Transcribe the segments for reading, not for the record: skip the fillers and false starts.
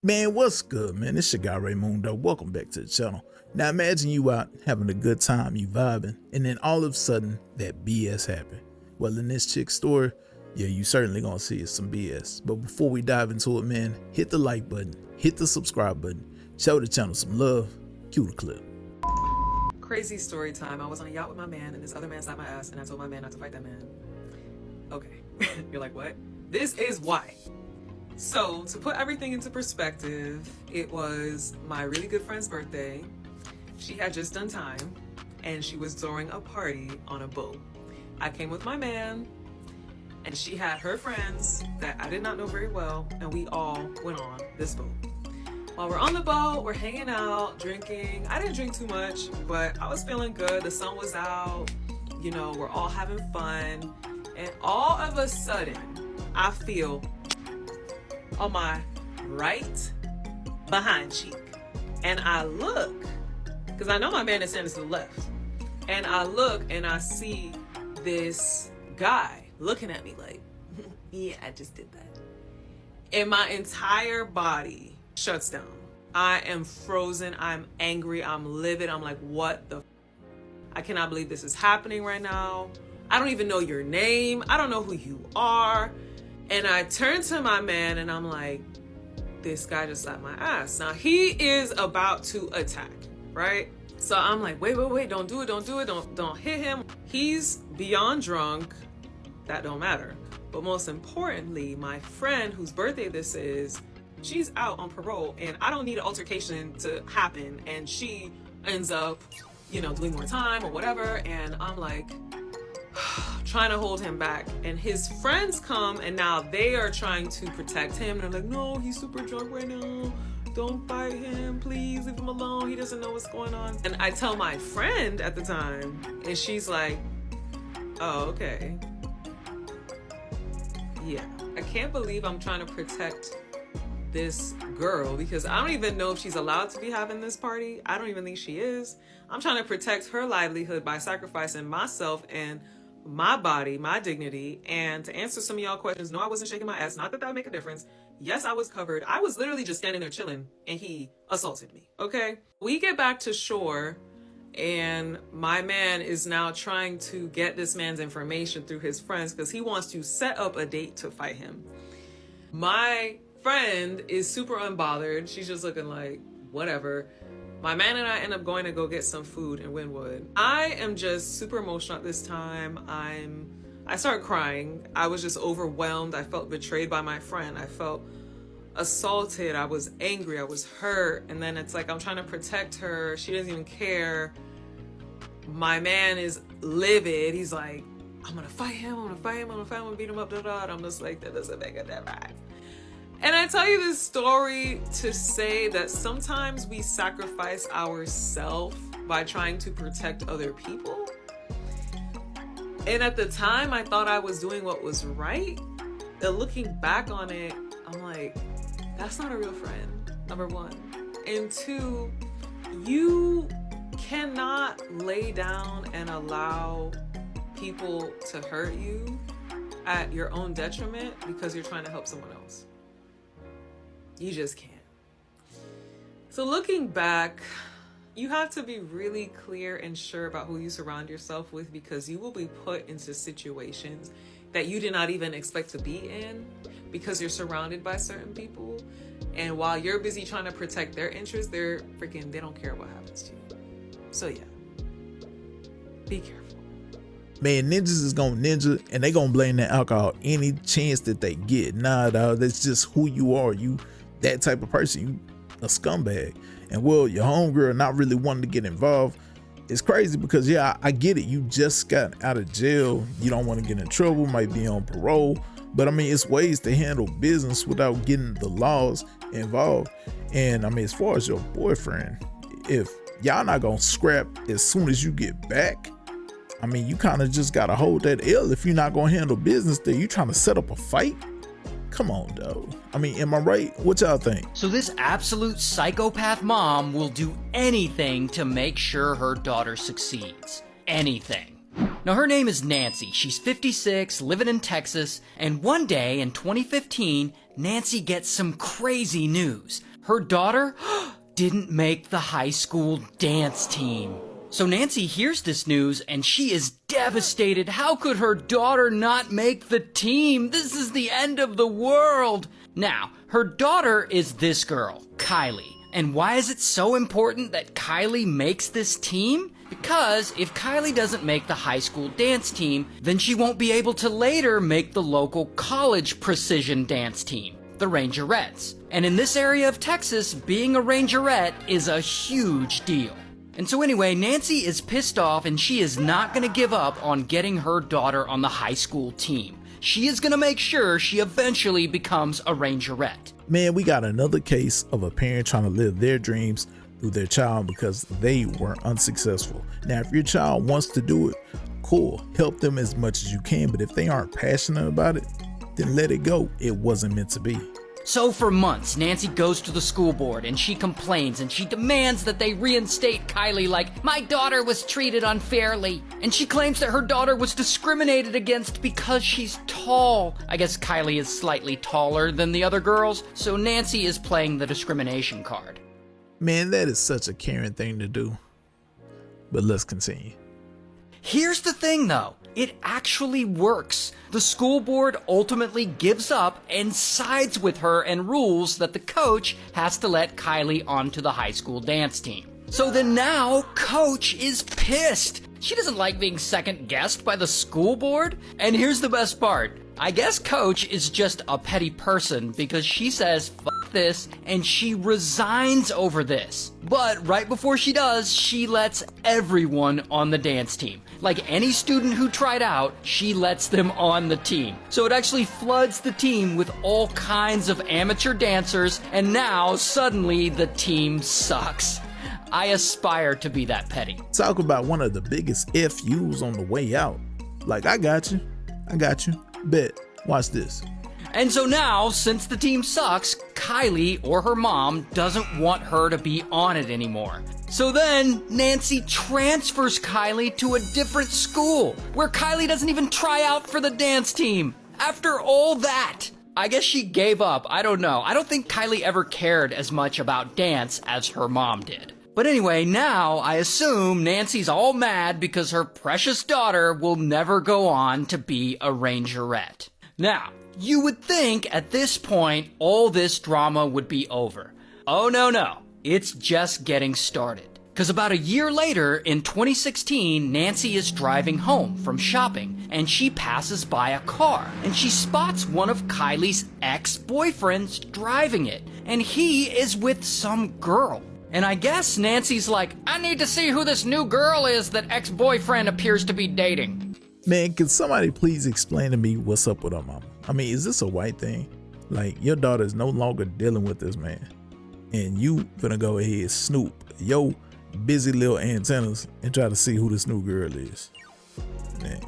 Man, what's good, man? It's your guy Raymundo. Welcome back to the channel. Now imagine you out having a good time, you vibing, and then all of a sudden that BS happened. Well, in this chick's story, yeah, you certainly gonna see it's some BS. But before we dive into it, man, hit the like button, hit the subscribe button, show the channel some love, cue the clip. Crazy story time. I was on a yacht with my man and this other man slapped my ass and I told my man not to fight that man. Okay. You're like, what? This is why. So, to put everything into perspective, it was my really good friend's birthday. She had just done time and she was throwing a party on a boat. I came with my man and she had her friends that I did not know very well, and we all went on this boat. While we're on the boat, we're hanging out, drinking. I didn't drink too much, but I was feeling good. The sun was out, you know, we're all having fun. And all of a sudden, I feel on my right behind cheek. And I look, because I know my man is standing to the left. And I look and I see this guy looking at me like, yeah, I just did that. And my entire body shuts down. I am frozen. I'm angry. I'm livid. I'm like, what the I cannot believe this is happening right now. I don't even know your name. I don't know who you are. And I turn to my man and I'm like, this guy just slapped my ass. Now he is about to attack, right? So I'm like, wait, don't do it, don't hit him. He's beyond drunk. That don't matter. But most importantly, my friend whose birthday this is, she's out on parole and I don't need an altercation to happen. And she ends up, you know, doing more time or whatever. And I'm like, trying to hold him back. And his friends come and now they are trying to protect him. They're like, no, he's super drunk right now. Don't fight him, please leave him alone. He doesn't know what's going on. And I tell my friend at the time and she's like, oh, okay. Yeah, I can't believe I'm trying to protect this girl because I don't even know if she's allowed to be having this party. I don't even think she is. I'm trying to protect her livelihood by sacrificing myself and my body, my dignity. And to answer some of y'all questions, no, I wasn't shaking my ass. Not that that would make a difference. Yes, I was covered. I was literally just standing there chilling and he assaulted me. Okay. We get back to shore and my man is now trying to get this man's information through his friends because he wants to set up a date to fight him. My friend is super unbothered. She's just looking like, whatever. My man and I end up going to go get some food in Wynwood. I am just super emotional at this time. I started crying. I was just overwhelmed. I felt betrayed by my friend. I felt assaulted. I was angry. I was hurt. And then it's like I'm trying to protect her. She doesn't even care. My man is livid. He's like, I'm gonna fight him. I'm gonna beat him up. And I'm just like, that doesn't make a difference. And I tell you this story to say that sometimes we sacrifice ourselves by trying to protect other people. And at the time, I thought I was doing what was right. And looking back on it, I'm like, that's not a real friend, number one. And two, you cannot lay down and allow people to hurt you at your own detriment because you're trying to help someone else. You just can't. So looking back, you have to be really clear and sure about who you surround yourself with because you will be put into situations that you did not even expect to be in because you're surrounded by certain people. And while you're busy trying to protect their interests, they don't care what happens to you. So yeah, be careful. Man, ninjas is gonna ninja and they gonna blame that alcohol any chance that they get. Nah, dog, that's just who you are. You that type of person, you a scumbag. And well, your homegirl not really wanting to get involved. It's crazy because yeah, I get it. You just got out of jail. You don't want to get in trouble, might be on parole. But I mean, it's ways to handle business without getting the laws involved. And I mean, as far as your boyfriend, if y'all not gonna scrap as soon as you get back, I mean, you kind of just gotta hold that L if you're not gonna handle business there. You trying to set up a fight? Come on, dog. I mean, am I right? What y'all think? So this absolute psychopath mom will do anything to make sure her daughter succeeds. Anything. Now her name is Nancy. She's 56, living in Texas, and one day in 2015, Nancy gets some crazy news. her daughter didn't make the high school dance team. So Nancy hears this news and she is devastated. How could her daughter not make the team? This is the end of the world. Now, her daughter is this girl, Kylie. And why is it so important that Kylie makes this team? Because if Kylie doesn't make the high school dance team, then she won't be able to later make the local college precision dance team, the Rangerettes. And in this area of Texas, being a Rangerette is a huge deal. And so anyway, Nancy is pissed off and she is not going to give up on getting her daughter on the high school team. She is going to make sure she eventually becomes a Rangerette. Man, we got another case of a parent trying to live their dreams through their child because they were unsuccessful. Now, if your child wants to do it, cool, help them as much as you can. But if they aren't passionate about it, then let it go. It wasn't meant to be. So for months, Nancy goes to the school board and she complains and she demands that they reinstate Kylie like, my daughter was treated unfairly. And she claims that her daughter was discriminated against because she's tall. I guess Kylie is slightly taller than the other girls, so Nancy is playing the discrimination card. Man, that is such a Karen thing to do. But let's continue. Here's the thing though, it actually works. The school board ultimately gives up and sides with her and rules that the coach has to let Kylie onto the high school dance team. So then now, coach is pissed. She doesn't like being second guessed by the school board. And here's the best part. I guess coach is just a petty person because she says, fuck this, and she resigns over this. But right before she does, she lets everyone on the dance team. Like any student who tried out, she lets them on the team. So it actually floods the team with all kinds of amateur dancers, and now suddenly the team sucks. I aspire to be that petty. Talk about one of the biggest FUs on the way out. Like, I got you. Bet. Watch this. And so now, since the team sucks, Kylie or her mom doesn't want her to be on it anymore. So then, Nancy transfers Kylie to a different school, where Kylie doesn't even try out for the dance team. After all that, I guess she gave up. I don't know. I don't think Kylie ever cared as much about dance as her mom did. But anyway, now I assume Nancy's all mad because her precious daughter will never go on to be a Rangerette. Now, you would think at this point all this drama would be over. Oh no, it's just getting started. Because about a year later, in 2016, Nancy is driving home from shopping and she passes by a car and she spots one of Kylie's ex-boyfriends driving it, and he is with some girl. And I guess Nancy's like, I need to see who this new girl is that ex-boyfriend appears to be dating. Man, can somebody please explain to me what's up with her mama? I mean, is this a white thing? Like, your daughter is no longer dealing with this man, and you finna go ahead snoop yo busy little antennas and try to see who this new girl is. Man.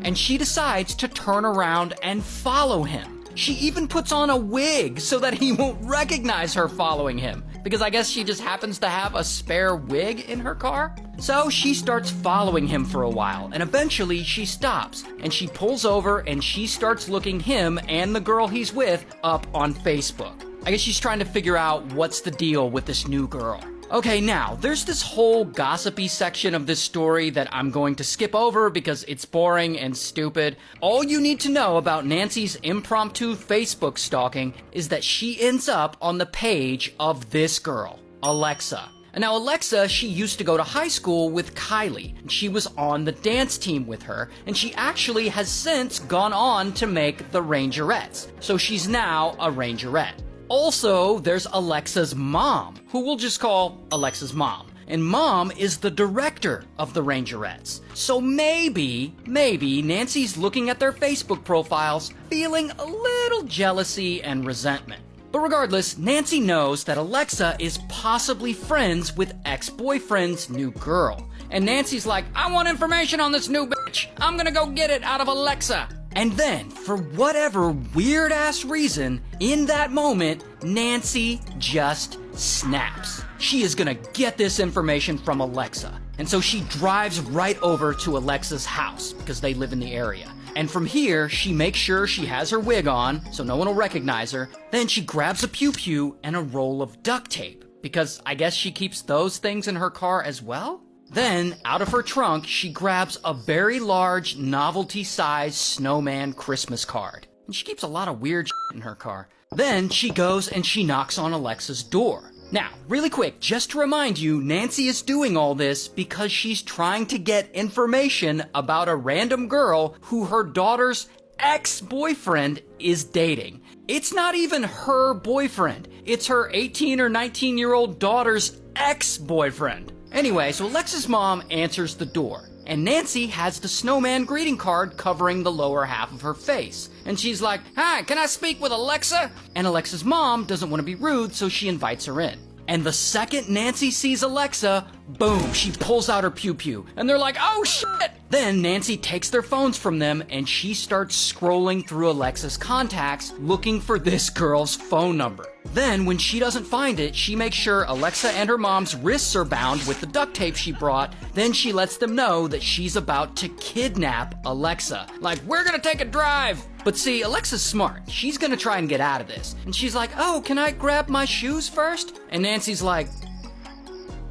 And she decides to turn around and follow him. She even puts on a wig so that he won't recognize her following him, because I guess she just happens to have a spare wig in her car. So she starts following him for a while, and eventually she stops, and she pulls over and she starts looking him and the girl he's with up on Facebook. I guess she's trying to figure out what's the deal with this new girl. Okay, now, there's this whole gossipy section of this story that I'm going to skip over because it's boring and stupid. All you need to know about Nancy's impromptu Facebook stalking is that she ends up on the page of this girl, Alexa. And now Alexa, she used to go to high school with Kylie. She was on the dance team with her, and she actually has since gone on to make the Rangerettes. So she's now a Rangerette. Also, there's Alexa's mom, who we'll just call Alexa's mom. And mom is the director of the Rangerettes. So maybe Nancy's looking at their Facebook profiles, feeling a little jealousy and resentment. But regardless, Nancy knows that Alexa is possibly friends with ex-boyfriend's new girl. And Nancy's like, I want information on this new bitch. I'm gonna go get it out of Alexa. And then, for whatever weird-ass reason, in that moment, Nancy just snaps. She is gonna get this information from Alexa. And so she drives right over to Alexa's house, because they live in the area. And from here, she makes sure she has her wig on so no one will recognize her. Then she grabs a pew-pew and a roll of duct tape, because I guess she keeps those things in her car as well? Then, out of her trunk, she grabs a very large, novelty-sized snowman Christmas card. And she keeps a lot of weird shit in her car. Then, she goes and she knocks on Alexa's door. Now, really quick, just to remind you, Nancy is doing all this because she's trying to get information about a random girl who her daughter's ex-boyfriend is dating. It's not even her boyfriend. It's her 18 or 19-year-old daughter's ex-boyfriend. Anyway, so Alexa's mom answers the door, and Nancy has the snowman greeting card covering the lower half of her face. And she's like, "Hi, can I speak with Alexa?" And Alexa's mom doesn't want to be rude, so she invites her in. And the second Nancy sees Alexa, boom, she pulls out her pew-pew. And they're like, "Oh, shit!" Then Nancy takes their phones from them and she starts scrolling through Alexa's contacts looking for this girl's phone number. Then, when she doesn't find it, she makes sure Alexa and her mom's wrists are bound with the duct tape she brought. Then she lets them know that she's about to kidnap Alexa. Like, "We're gonna take a drive!" But see, Alexa's smart. She's gonna try and get out of this. And she's like, "Oh, can I grab my shoes first?" And Nancy's like,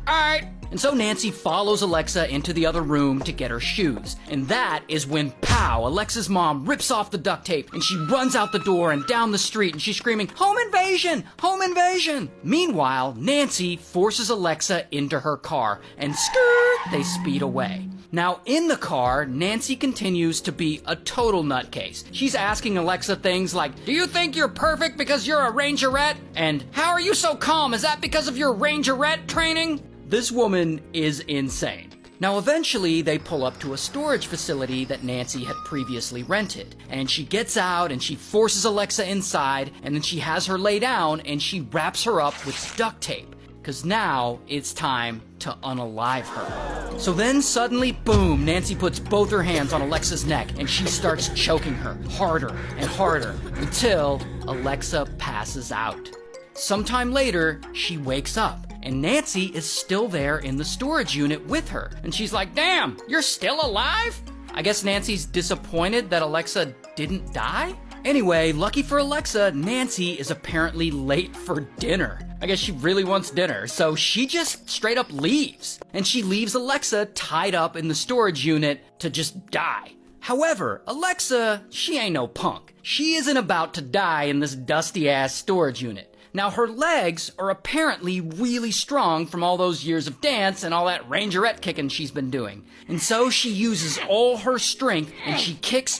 "Alright." And so Nancy follows Alexa into the other room to get her shoes. And that is when, pow, Alexa's mom rips off the duct tape and she runs out the door and down the street and she's screaming, "Home invasion! Home invasion!" Meanwhile, Nancy forces Alexa into her car and skirt, they speed away. Now, in the car, Nancy continues to be a total nutcase. She's asking Alexa things like, "Do you think you're perfect because you're a rangerette?" And, "How are you so calm? Is that because of your rangerette training?" This woman is insane. Now, eventually, they pull up to a storage facility that Nancy had previously rented. And she gets out and she forces Alexa inside, and then she has her lay down and she wraps her up with duct tape. Because now it's time to unalive her. So then suddenly, boom, Nancy puts both her hands on Alexa's neck and she starts choking her harder and harder until Alexa passes out. Sometime later, she wakes up. And Nancy is still there in the storage unit with her. And she's like, "Damn, you're still alive?" I guess Nancy's disappointed that Alexa didn't die? Anyway, lucky for Alexa, Nancy is apparently late for dinner. I guess she really wants dinner, so she just straight up leaves. And she leaves Alexa tied up in the storage unit to just die. However, Alexa, she ain't no punk. She isn't about to die in this dusty-ass storage unit. Now, her legs are apparently really strong from all those years of dance and all that rangerette kicking she's been doing. And so she uses all her strength and she kicks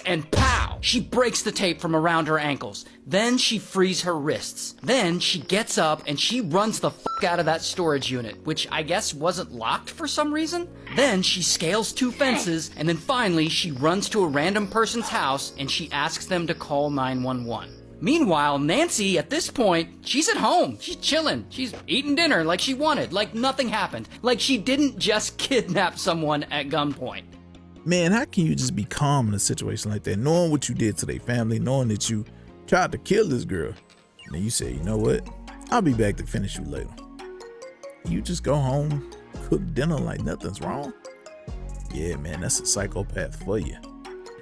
and pow! She breaks the tape from around her ankles. Then she frees her wrists. Then she gets up and she runs the fuck out of that storage unit, which I guess wasn't locked for some reason. Then she scales 2 fences and then finally she runs to a random person's house and she asks them to call 911. Meanwhile, Nancy, at this point, she's at home. She's chilling. She's eating dinner like she wanted, like nothing happened. Like she didn't just kidnap someone at gunpoint. Man, how can you just be calm in a situation like that, knowing what you did to their family, knowing that you tried to kill this girl? And then you say, "You know what? I'll be back to finish you later." You just go home, cook dinner like nothing's wrong? Yeah, man, that's a psychopath for you.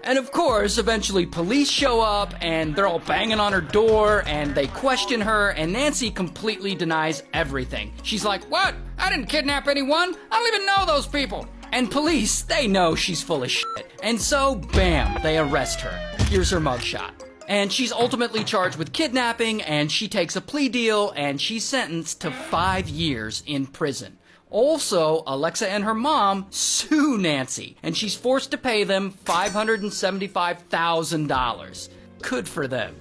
And of course, eventually police show up and they're all banging on her door and they question her and Nancy completely denies everything. She's like, "What? I didn't kidnap anyone. I don't even know those people." And police, they know she's full of shit. And so, bam, they arrest her. Here's her mugshot. And she's ultimately charged with kidnapping and she takes a plea deal and she's sentenced to 5 years in prison. Also, Alexa and her mom sue Nancy, and she's forced to pay them $575,000. Good for them.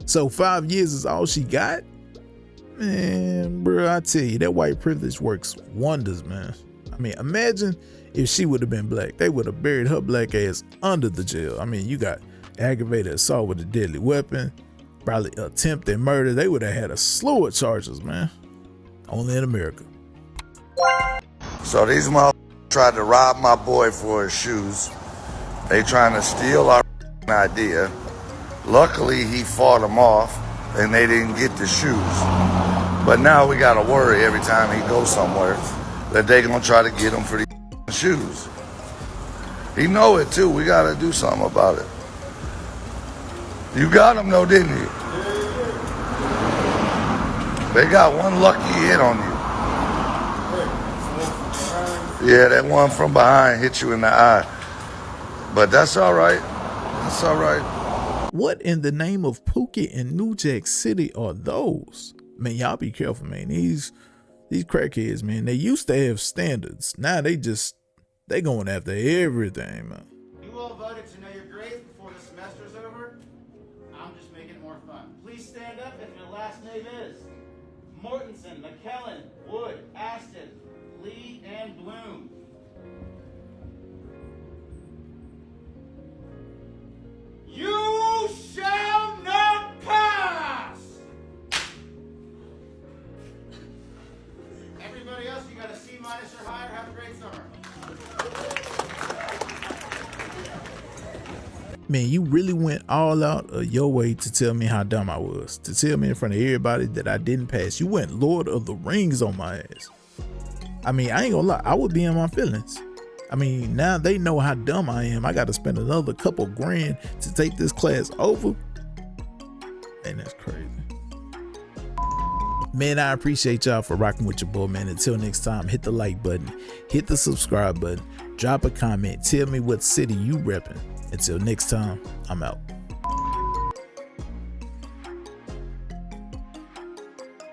So 5 years is all she got? Man, bro, I tell you, that white privilege works wonders, man. I mean, imagine if she would have been black. They would have buried her black ass under the jail. I mean, you got aggravated assault with a deadly weapon, probably attempted murder. They would have had a slew of charges, man. Only in America. So these motherfuckers tried to rob my boy for his shoes. They trying to steal our idea. Luckily, he fought them off and they didn't get the shoes. But now we gotta worry every time he goes somewhere that they gonna try to get him for the shoes. He know it too. We gotta do something about it. You got him though, didn't you? They got one lucky hit on you. Yeah, that one from behind hit you in the eye. But that's all right. That's all right. What in the name of Pookie and New Jack City are those? Man, y'all be careful, man. These crackheads, man, they used to have standards. Now they going after everything, man. You all voted to know your grades before the semester's over. I'm just making it more fun. Please stand up if your last name is Mortensen, McKellen, Wood, Aston, Lee, and Bloom. You shall not pass! Everybody else, you got a C- or higher. Have a great summer. Man, you really went all out of your way to tell me how dumb I was. To tell me in front of everybody that I didn't pass. You went Lord of the Rings on my ass. I mean, I ain't gonna lie. I would be in my feelings. I mean, now they know how dumb I am. I got to spend another couple grand to take this class over. Man, that's crazy. Man, I appreciate y'all for rocking with your boy, man. Until next time, hit the like button, hit the subscribe button, drop a comment, tell me what city you repping. Until next time, I'm out.